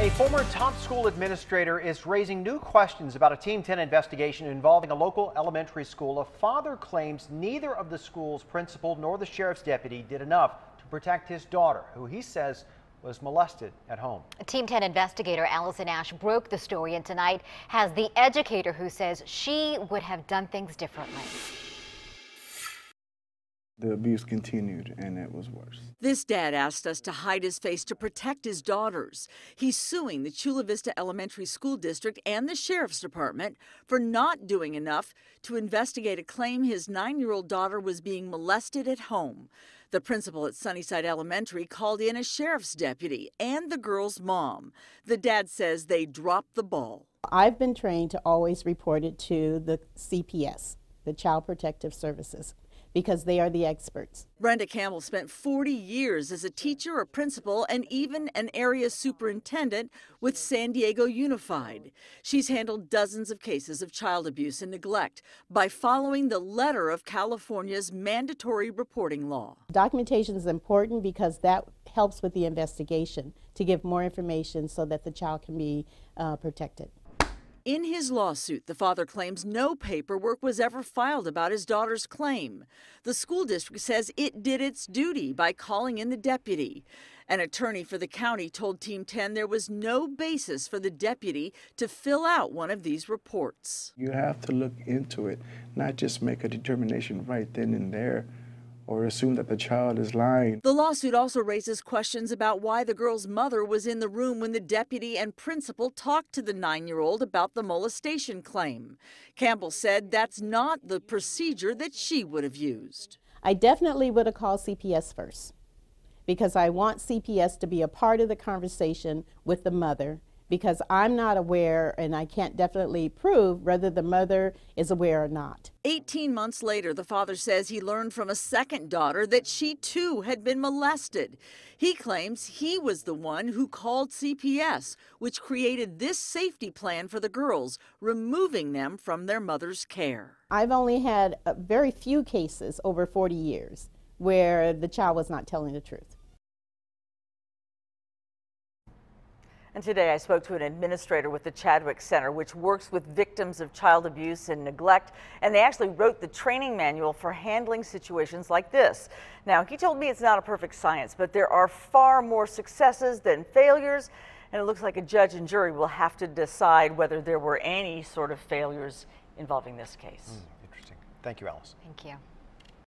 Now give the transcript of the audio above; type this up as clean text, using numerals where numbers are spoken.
A former top school administrator is raising new questions about a Team 10 investigation involving a local elementary school. A father claims neither of the school's principal nor the sheriff's deputy did enough to protect his daughter, who he says was molested at home. Team 10 investigator Allison Ash broke the story and tonight has the educator who says she would have done things differently. The abuse continued and it was worse. This dad asked us to hide his face to protect his daughters. He's suing the Chula Vista Elementary School District and the Sheriff's Department for not doing enough to investigate a claim his 9-year-old daughter was being molested at home. The principal at Sunnyside Elementary called in a sheriff's deputy and the girl's mom. The dad says they dropped the ball. I've been trained to always report it to the CPS, the Child Protective Services, because they are the experts. Barbara Campbell spent 40 years as a teacher, a principal, and even an area superintendent with San Diego Unified. She's handled dozens of cases of child abuse and neglect by following the letter of California's mandatory reporting law. Documentation is important because that helps with the investigation to give more information so that the child can be protected. In his lawsuit, the father claims no paperwork was ever filed about his daughter's claim. The school district says it did its duty by calling in the deputy. An attorney for the county told Team 10 there was no basis for the deputy to fill out one of these reports. You have to look into it, not just make a determination right then and there, or assume that the child is lying. The lawsuit also raises questions about why the girl's mother was in the room when the deputy and principal talked to the 9-year-old about the molestation claim. Campbell said that's not the procedure that she would have used. I definitely would have called CPS first because I want CPS to be a part of the conversation with the mother, because I'm not aware and I can't definitely prove whether the mother is aware or not. 18 months later, the father says he learned from a second daughter that she too had been molested. He claims he was the one who called CPS, which created this safety plan for the girls, removing them from their mother's care. I've only had very few cases over 40 years where the child was not telling the truth. And today I spoke to an administrator with the Chadwick Center, which works with victims of child abuse and neglect, and they actually wrote the training manual for handling situations like this. Now, he told me it's not a perfect science, but there are far more successes than failures, and it looks like a judge and jury will have to decide whether there were any sort of failures involving this case. Interesting. Thank you, Alice. Thank you.